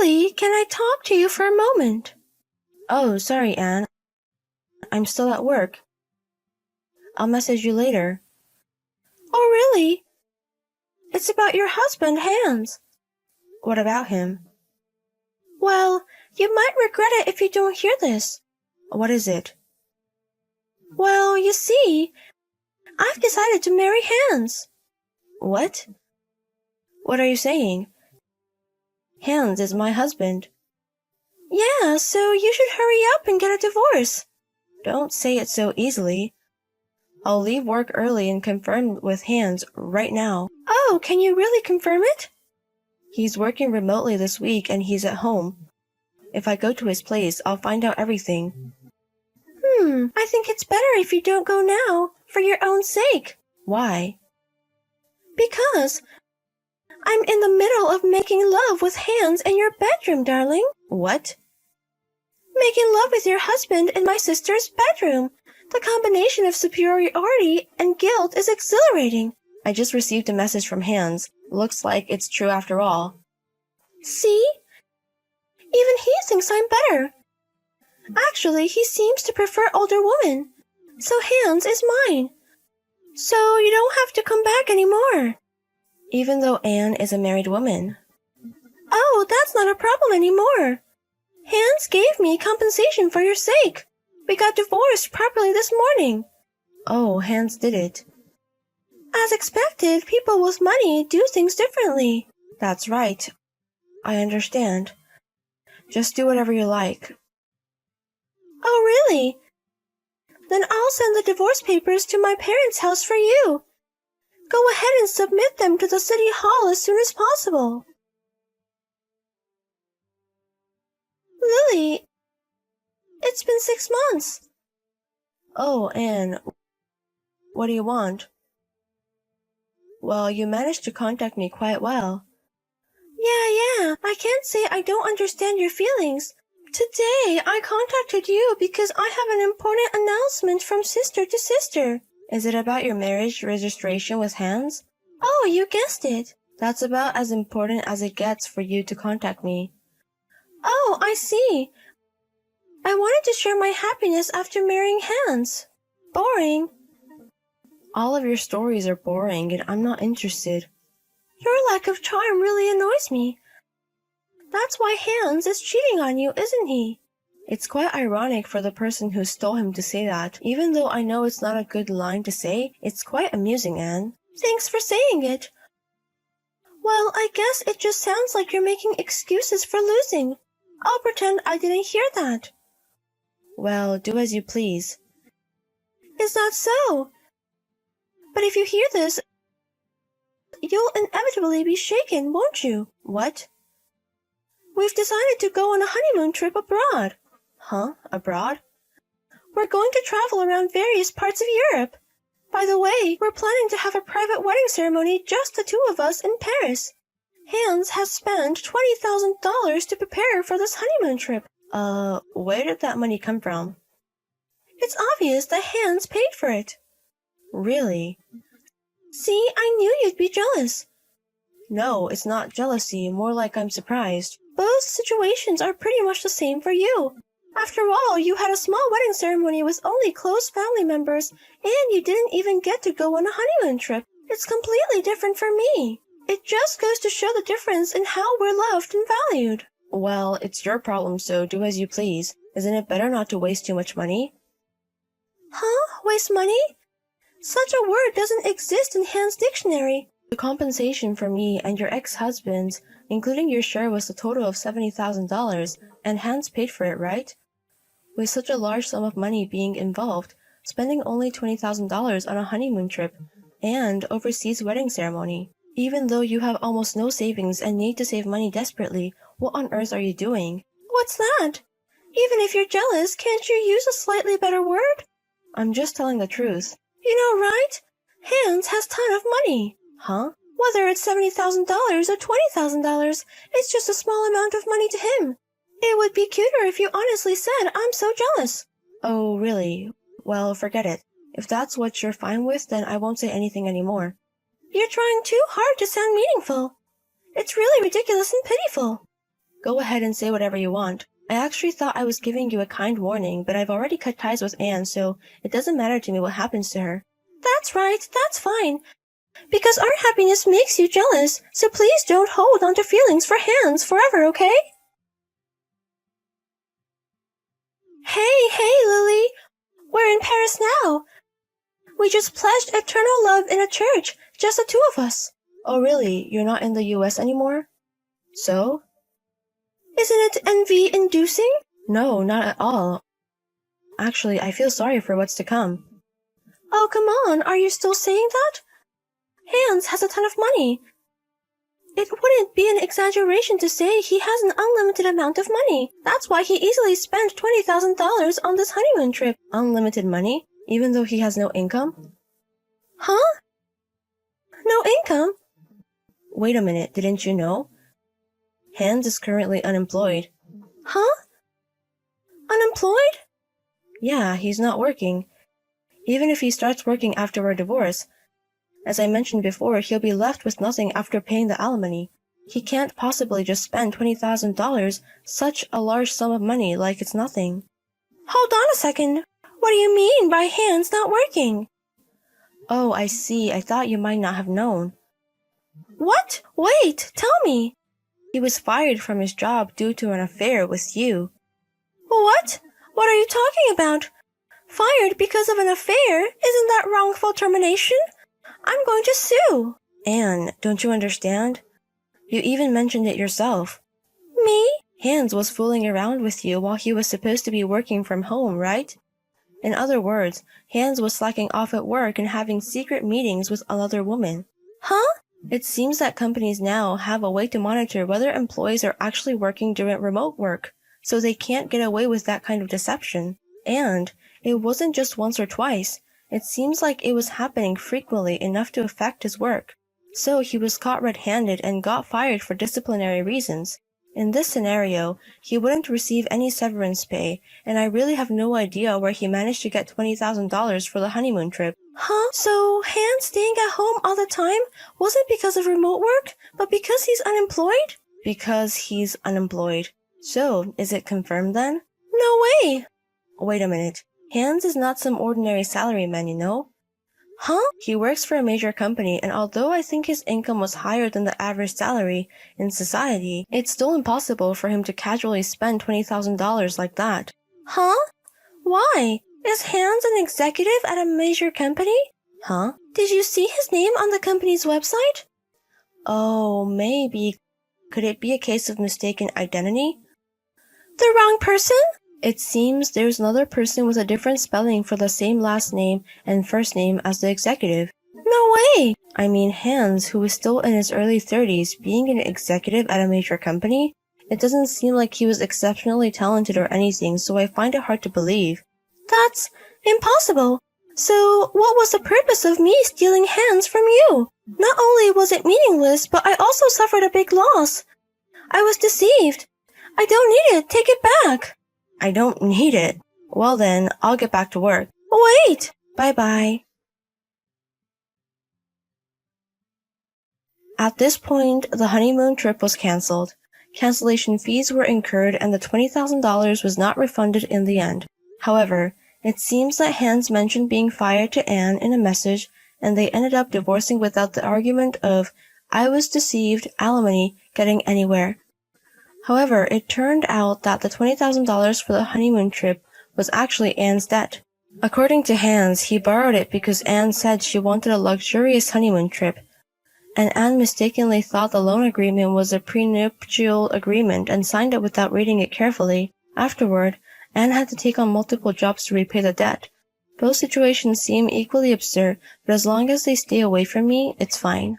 Lily, can I talk to you for a moment? Oh, sorry, Anne. I'm still at work. I'll message you later. Oh, really? It's about your husband, Hans. What about him? Well, you might regret it if you don't hear this. What is it? Well, you see, I've decided to marry Hans. What? What are you saying? Hans is my husband. Yeah, so you should hurry up and get a divorce. Don't say it so easily. I'll leave work early and confirm with Hans right now. Oh, can you really confirm it? He's working remotely this week and he's at home. If I go to his place, I'll find out everything. I think it's better if you don't go now, for your own sake. Why? Because I'm in the middle of making love with Hans in your bedroom, darling. What? Making love with your husband in my sister's bedroom. The combination of superiority and guilt is exhilarating. I just received a message from Hans. Looks like it's true after all. See? Even he thinks I'm better. Actually, he seems to prefer older women. So Hans is mine. So you don't have to come back anymore. Even though Anne is a married woman. Oh, that's not a problem anymore. Hans gave me compensation for your sake. We got divorced properly this morning. Oh, Hans did it. As expected, people with money do things differently. That's right. I understand. Just do whatever you like. Oh, really? Then I'll send the divorce papers to my parents' house for you. Go ahead and submit them to the city hall as soon as possible. Lily, it's been 6 months. Oh, Anne, what do you want? Well, you managed to contact me quite well. Yeah, I can't say I don't understand your feelings. Today, I contacted you because I have an important announcement from sister to sister. Is it about your marriage registration with Hans? Oh, you guessed it. That's about as important as it gets for you to contact me. Oh, I see. I wanted to share my happiness after marrying Hans. Boring. All of your stories are boring and I'm not interested. Your lack of charm really annoys me. That's why Hans is cheating on you, isn't he? It's quite ironic for the person who stole him to say that. Even though I know it's not a good line to say, it's quite amusing, Anne. Thanks for saying it. Well, I guess it just sounds like you're making excuses for losing. I'll pretend I didn't hear that. Well, do as you please. Is that so? But if you hear this, you'll inevitably be shaken, won't you? What? We've decided to go on a honeymoon trip abroad. Huh? Abroad? We're going to travel around various parts of Europe. By the way, we're planning to have a private wedding ceremony, just the two of us, in Paris. Hans has spent $20,000 to prepare for this honeymoon trip. Where did that money come from? It's obvious that Hans paid for it. Really? See, I knew you'd be jealous. No, it's not jealousy, more like I'm surprised. Both situations are pretty much the same for you. After all, you had a small wedding ceremony with only close family members, and you didn't even get to go on a honeymoon trip. It's completely different for me. It just goes to show the difference in how we're loved and valued. Well, it's your problem, so do as you please. Isn't it better not to waste too much money? Huh? Waste money? Such a word doesn't exist in Hans' dictionary. The compensation for me and your ex-husband, including your share, was a total of $70,000, and Hans paid for it, right? With such a large sum of money being involved, spending only $20,000 on a honeymoon trip and overseas wedding ceremony. Even though you have almost no savings and need to save money desperately, what on earth are you doing? What's that? Even if you're jealous, can't you use a slightly better word? I'm just telling the truth. You know, right? Hans has a ton of money. Huh? Whether it's $70,000 or $20,000, it's just a small amount of money to him. It would be cuter if you honestly said, I'm so jealous. Oh, really? Well, forget it. If that's what you're fine with, then I won't say anything anymore. You're trying too hard to sound meaningful. It's really ridiculous and pitiful. Go ahead and say whatever you want. I actually thought I was giving you a kind warning, but I've already cut ties with Anne, so it doesn't matter to me what happens to her. That's right, that's fine. Because our happiness makes you jealous, so please don't hold on to feelings for Hans forever, okay? Hey, Lily! We're in Paris now! We just pledged eternal love in a church, just the two of us. Oh really? You're not in the US anymore? So? Isn't it envy-inducing? No, not at all. Actually, I feel sorry for what's to come. Oh, come on, are you still saying that? Hans has a ton of money. It wouldn't be an exaggeration to say he has an unlimited amount of money. That's why he easily spent $20,000 on this honeymoon trip. Unlimited money? Even though he has no income? Huh? No income? Wait a minute, didn't you know? Hans is currently unemployed. Huh? Unemployed? Yeah, he's not working. Even if he starts working after our divorce, as I mentioned before, he'll be left with nothing after paying the alimony. He can't possibly just spend $20,000, such a large sum of money, like it's nothing. Hold on a second. What do you mean by Hans not working? Oh, I see. I thought you might not have known. What? Wait, tell me. He was fired from his job due to an affair with you. What? What are you talking about? Fired because of an affair? Isn't that wrongful termination? I'm going to sue. Anne, don't you understand? You even mentioned it yourself. Me? Hans was fooling around with you while he was supposed to be working from home, right? In other words, Hans was slacking off at work and having secret meetings with another woman. Huh? It seems that companies now have a way to monitor whether employees are actually working during remote work, so they can't get away with that kind of deception. And it wasn't just once or twice. It seems like it was happening frequently enough to affect his work. So he was caught red-handed and got fired for disciplinary reasons. In this scenario, he wouldn't receive any severance pay, and I really have no idea where he managed to get $20,000 for the honeymoon trip. Huh? So Hans staying at home all the time wasn't because of remote work, but because he's unemployed? Because he's unemployed. So, is it confirmed then? No way! Wait a minute. Hans is not some ordinary salaryman, you know? Huh? He works for a major company, and although I think his income was higher than the average salary in society, it's still impossible for him to casually spend $20,000 like that. Huh? Why? Is Hans an executive at a major company? Huh? Did you see his name on the company's website? Oh, maybe. Could it be a case of mistaken identity? The wrong person? It seems there's another person with a different spelling for the same last name and first name as the executive. No way! I mean, Hans, who is still in his early 30s, being an executive at a major company? It doesn't seem like he was exceptionally talented or anything, so I find it hard to believe. That's impossible. So, what was the purpose of me stealing Hans from you? Not only was it meaningless, but I also suffered a big loss. I was deceived. I don't need it. Take it back. I don't need it. Well then, I'll get back to work. Wait! Bye-bye. At this point, the honeymoon trip was cancelled. Cancellation fees were incurred and the $20,000 was not refunded in the end. However, it seems that Hans mentioned being fired to Anne in a message, and they ended up divorcing without the argument of, I was deceived, alimony, getting anywhere. However, it turned out that the $20,000 for the honeymoon trip was actually Anne's debt. According to Hans, he borrowed it because Anne said she wanted a luxurious honeymoon trip, and Anne mistakenly thought the loan agreement was a prenuptial agreement and signed it without reading it carefully. Afterward, Anne had to take on multiple jobs to repay the debt. Both situations seem equally absurd, but as long as they stay away from me, it's fine.